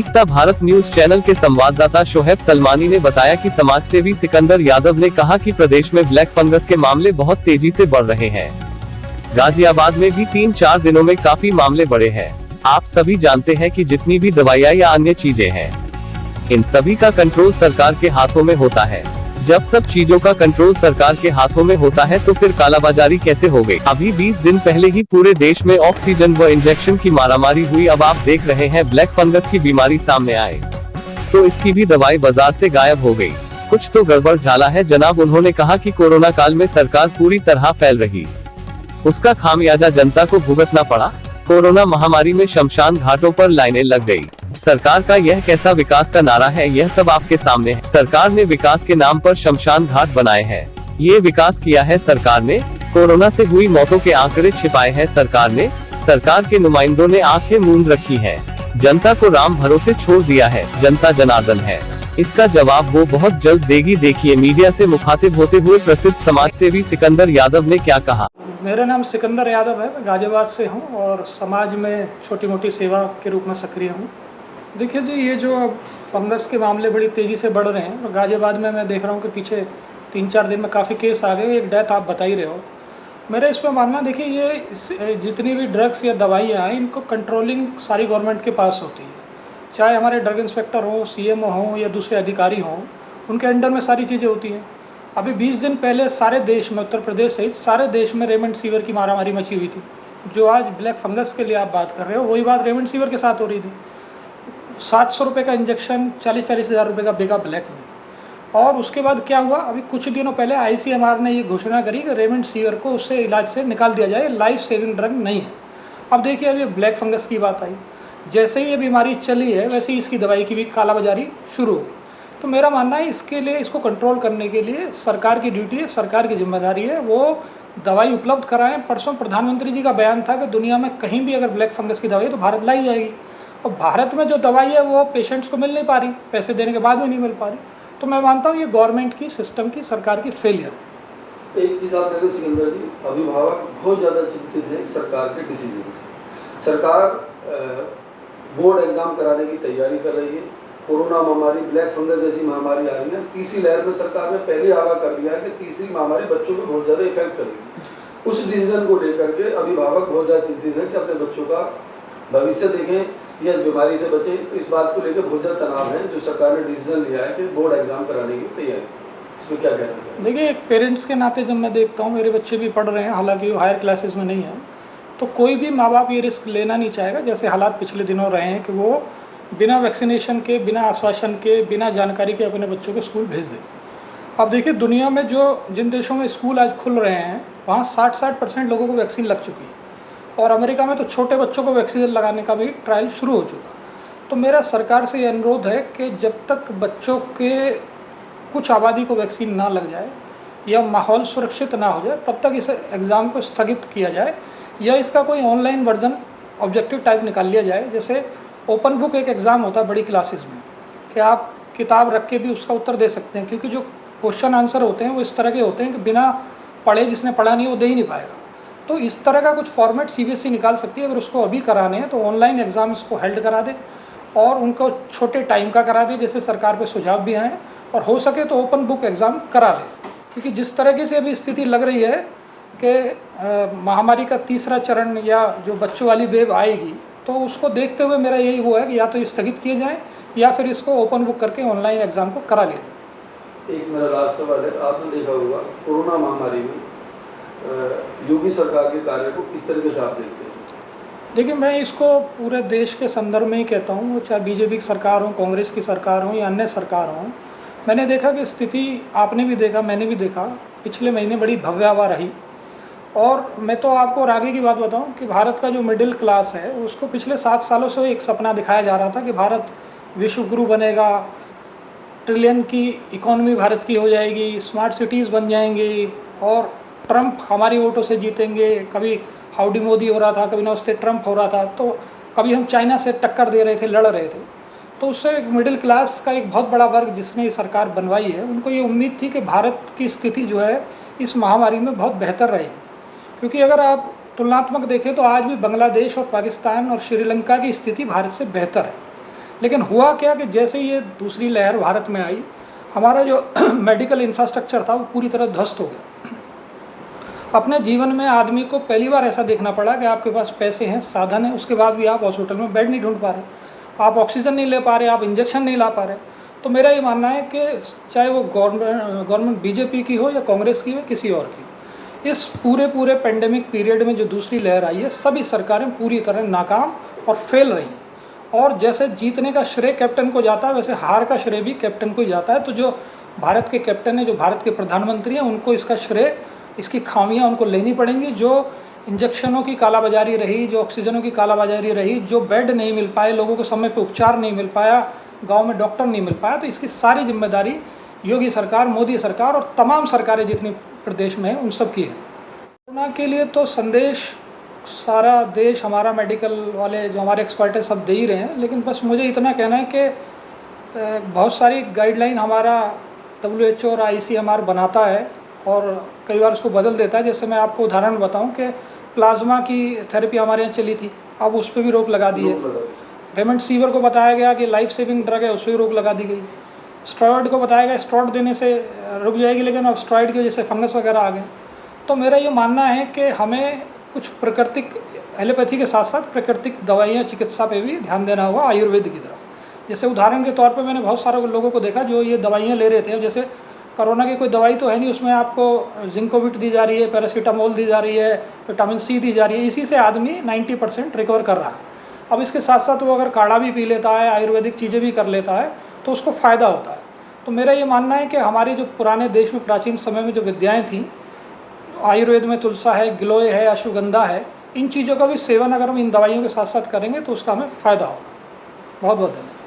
एकता Bharat news channel के संवाददाता शोहेब सलमानी ने बताया कि समाजसेवी सिकंदर यादव ने कहा कि प्रदेश में ब्लैक फंगस के मामले बहुत तेजी से बढ़ रहे हैं। गाजियाबाद में भी 3-4 दिनों में काफी मामले बढ़े हैं। आप सभी जानते हैं कि जितनी भी दवाइयाँ या अन्य चीजें हैं, इन सभी का कंट्रोल सरकार के हाथों में होता है। जब सब चीजों का कंट्रोल सरकार के हाथों में होता है तो फिर कालाबाजारी कैसे हो गई। अभी 20 दिन पहले ही पूरे देश में ऑक्सीजन व इंजेक्शन की मारामारी हुई। अब आप देख रहे हैं ब्लैक फंगस की बीमारी सामने आए तो इसकी भी दवाई बाजार से गायब हो गई। कुछ तो गड़बड़ झाला है जनाब। उन्होंने कहा कि कोरोना काल में सरकार पूरी तरह फैल रही, उसका खामियाजा जनता को भुगतना पड़ा। कोरोना महामारी में शमशान घाटों पर लाइनें लग गई। सरकार का यह कैसा विकास का नारा है, यह सब आपके सामने है। सरकार ने विकास के नाम पर शमशान घाट बनाए हैं। ये विकास किया है सरकार ने। कोरोना से हुई मौतों के आंकड़े छिपाए हैं सरकार ने। सरकार के नुमाइंदों ने आंखें मूंद रखी हैं। जनता को राम भरोसे छोड़ दिया है। जनता जनार्दन है, इसका जवाब वो बहुत जल्द देगी। देखिए मीडिया से मुखातिब होते हुए प्रसिद्ध समाजसेवी सिकंदर यादव ने क्या कहा। मेरा नाम सिकंदर यादव है, मैं गाजियाबाद से हूँ और समाज में छोटी मोटी सेवा के रूप में सक्रिय हूँ। देखिए जी, ये जो फंगस के मामले बड़ी तेज़ी से बढ़ रहे हैं और गाजियाबाद में मैं देख रहा हूँ कि पीछे 3-4 दिन में काफ़ी केस आ गए। एक डेथ आप बता ही रहे हो। मेरा इस पर मानना, देखिए ये जितनी भी ड्रग्स या दवाइयाँ हैं, इनको कंट्रोलिंग सारी गवर्नमेंट के पास होती है। चाहे हमारे ड्रग इंस्पेक्टर हों, CMO हों या दूसरे अधिकारी हों, उनके अंडर में सारी चीज़ें होती हैं। अभी 20 दिन पहले सारे देश में, उत्तर प्रदेश सहित सारे देश में रेमडेसिविर की मारामारी मची हुई थी। जो आज ब्लैक फंगस के लिए आप बात कर रहे हो, वही बात रेमडेसिविर के साथ हो रही थी। 700 रुपये का इंजेक्शन, 40-40 हज़ार रुपये का बिका ब्लैक में। और उसके बाद क्या हुआ, अभी कुछ दिनों पहले ICMR ने ये घोषणा करी कि रेमडेसिविर को उससे इलाज से निकाल दिया जाए, लाइफ सेविंग ड्रग नहीं है। अब देखिए, अब ये ब्लैक फंगस की बात आई, जैसे ही ये बीमारी चली है वैसे ही इसकी दवाई की भी कालाबाजारी शुरू हो गई। तो मेरा मानना है इसके लिए, इसको कंट्रोल करने के लिए सरकार की ड्यूटी है, सरकार की जिम्मेदारी है, वो दवाई उपलब्ध कराएं। परसों प्रधानमंत्री जी का बयान था कि दुनिया में कहीं भी अगर ब्लैक फंगस की दवाई है तो भारत लाई जाएगी। और भारत में जो दवाई है वो पेशेंट्स को मिल नहीं पा रही, पैसे देने के बाद में नहीं मिल पा रही। तो मैं मानता हूँ ये गवर्नमेंट की, सिस्टम की, सरकार की फेलियर है। एक चीज़ आप देखें सिकंदर जी, अभिभावक बहुत ज़्यादा चिंतित है सरकार के डिसीजन से। सरकार बोर्ड एग्जाम कराने की तैयारी कर रही है। कोरोना महामारी, ब्लैक फंगस जैसी महामारी आ रही है। तीसरी लहर में सरकार ने पहले आगाह कर दिया है कि तीसरी महामारी बच्चों को बहुत ज़्यादा इफेक्ट करेगी। उस डिसीजन को लेकर के अभिभावक बहुत ज़्यादा चिंतित है कि अपने बच्चों का भविष्य देखें या इस बीमारी से बचें। तो इस बात को लेकर बहुत ज़्यादा तनाव है जो सरकार ने डिसीजन लिया है कि बोर्ड एग्जाम कराने की तैयारी। इसमें क्या कहना चाहिए? देखिए, एक पेरेंट्स के नाते जब मैं देखता हूँ, मेरे बच्चे भी पढ़ रहे हैं, हालांकि वो हायर क्लासेस में नहीं है, तो कोई भी माँ बाप ये रिस्क लेना नहीं चाहेगा, जैसे हालात पिछले दिनों रहे हैं, कि वो बिना वैक्सीनेशन के, बिना आश्वासन के, बिना जानकारी के अपने बच्चों को स्कूल भेज दें। अब देखिए, दुनिया में जिन देशों में स्कूल आज खुल रहे हैं वहाँ 60% लोगों को वैक्सीन लग चुकी है। और अमेरिका में तो छोटे बच्चों को वैक्सीन लगाने का भी ट्रायल शुरू हो चुका। तो मेरा सरकार से ये अनुरोध है कि जब तक बच्चों के कुछ आबादी को वैक्सीन ना लग जाए या माहौल सुरक्षित ना हो जाए, तब तक इस एग्ज़ाम को स्थगित किया जाए या इसका कोई ऑनलाइन वर्जन ऑब्जेक्टिव टाइप निकाल लिया जाए। जैसे ओपन बुक एक एग्ज़ाम होता है बड़ी क्लासेस में, कि आप किताब रख के भी उसका उत्तर दे सकते हैं, क्योंकि जो क्वेश्चन आंसर होते हैं वो इस तरह के होते हैं कि बिना पढ़े, जिसने पढ़ा नहीं वो दे ही नहीं पाएगा। तो इस तरह का कुछ फॉर्मेट CBSE निकाल सकती है। अगर उसको अभी कराने हैं तो ऑनलाइन एग्ज़ाम इसको हेल्ड करा दे और उनको छोटे टाइम का करा दे, जैसे सरकार पे सुझाव भी आए, और हो सके तो ओपन बुक एग्ज़ाम करा ले। क्योंकि जिस तरीके से अभी स्थिति लग रही है कि महामारी का तीसरा चरण या जो बच्चों वाली वेव आएगी, तो उसको देखते हुए मेरा यही वो है कि या तो स्थगित किए जाएं या फिर इसको ओपन बुक करके ऑनलाइन एग्ज़ाम को करा लिया जाए। एक मेरा लास्ट सवाल है, आपने देखा होगा कोरोना महामारी में योगी सरकार के कार्य को किस तरीके से आप देखते हैं? देखिए, मैं इसको पूरे देश के संदर्भ में ही कहता हूँ, चाहे BJP की सरकार हो, कांग्रेस की सरकार हो या अन्य सरकार हो। मैंने देखा कि स्थिति, आपने भी देखा, मैंने भी देखा, पिछले महीने बड़ी भव्यावा रही। और मैं तो आपको और आगे की बात बताऊं कि भारत का जो मिडिल क्लास है उसको पिछले 7 सालों से एक सपना दिखाया जा रहा था कि भारत विश्व गुरु बनेगा, ट्रिलियन की इकोनॉमी भारत की हो जाएगी, स्मार्ट सिटीज़ बन जाएंगी और ट्रंप हमारी वोटों से जीतेंगे। कभी हाउडी मोदी हो रहा था, कभी नमस्ते ट्रंप हो रहा था, तो कभी हम चाइना से टक्कर दे रहे थे, लड़ रहे थे। तो उससे एक मिडिल क्लास का एक बहुत बड़ा वर्ग जिसने ये सरकार बनवाई है, उनको ये उम्मीद थी कि भारत की स्थिति जो है इस महामारी में बहुत बेहतर रहेगी। क्योंकि अगर आप तुलनात्मक देखें तो आज भी बांग्लादेश और पाकिस्तान और श्रीलंका की स्थिति भारत से बेहतर है। लेकिन हुआ क्या कि जैसे ये दूसरी लहर भारत में आई, हमारा जो मेडिकल इंफ्रास्ट्रक्चर था वो पूरी तरह ध्वस्त हो गया। अपने जीवन में आदमी को पहली बार ऐसा देखना पड़ा कि आपके पास पैसे हैं, साधन है, उसके बाद भी आप हॉस्पिटल में बेड नहीं ढूंढ पा रहे, आप ऑक्सीजन नहीं ले पा रहे, आप इंजेक्शन नहीं ला पा रहे। तो मेरा ये मानना है कि चाहे वो गवर्नमेंट बीजेपी की हो या कांग्रेस की हो, किसी और की हो, इस पूरे पेंडेमिक पीरियड में जो दूसरी लहर आई है, सभी सरकारें पूरी तरह नाकाम और फेल रही। और जैसे जीतने का श्रेय कैप्टन को जाता है, वैसे हार का श्रेय भी कैप्टन को ही जाता है। तो जो भारत के कैप्टन है, जो भारत के प्रधानमंत्री हैं, उनको इसका श्रेय, इसकी खामियां उनको लेनी पड़ेंगी। जो इंजेक्शनों की कालाबाजारी रही, जो ऑक्सीजनों की कालाबाजारी रही, जो बेड नहीं मिल पाए, लोगों को समय पे उपचार नहीं मिल पाया, गांव में डॉक्टर नहीं मिल पाया, तो इसकी सारी जिम्मेदारी योगी सरकार, मोदी सरकार और तमाम सरकारें जितनी प्रदेश में हैं उन सब की है। कोरोना के लिए तो संदेश सारा देश, हमारा मेडिकल वाले जो हमारे एक्सपर्ट हैं सब दे ही रहे हैं, लेकिन बस मुझे इतना कहना है कि बहुत सारी गाइडलाइन हमारा WHO और ICMR बनाता है और कई बार उसको बदल देता है। जैसे मैं आपको उदाहरण बताऊं कि प्लाज्मा की थेरेपी हमारे यहाँ चली थी, अब उस पर भी रोक लगा दी है। रेमडेसिविर को बताया गया कि लाइफ सेविंग ड्रग है, उस पर भी रोक लगा दी गई। स्टेरॉयड को बताया गया स्टेरॉयड देने से रुक जाएगी, लेकिन अब स्टेरॉयड की वजह से फंगस वगैरह आ गए। तो मेरा ये मानना है कि हमें कुछ प्राकृतिक एलोपैथी के साथ साथ प्राकृतिक दवाइयाँ, चिकित्सा पे भी ध्यान देना होगा, आयुर्वेद की तरफ। जैसे उदाहरण के तौर पे मैंने बहुत सारे लोगों को देखा जो ये दवाइयाँ ले रहे थे। अब जैसे कोरोना की कोई दवाई तो है नहीं, उसमें आपको जिंकोविट दी जा रही है, पैरासीटामोल दी जा रही है, विटामिन C दी जा रही है, इसी से आदमी 90% रिकवर कर रहा है। अब इसके साथ साथ वो अगर काढ़ा भी पी लेता है, आयुर्वेदिक चीज़ें भी कर लेता है, तो उसको फ़ायदा होता है। तो मेरा ये मानना है कि हमारे जो पुराने देश में प्राचीन समय में जो विद्याएँ थीं, आयुर्वेद में तुलसा है, गिलोय है, अश्वगंधा है, इन चीज़ों का भी सेवन अगर हम इन दवाइयों के साथ साथ करेंगे तो उसका हमें फ़ायदा होगा। बहुत बहुत धन्यवाद।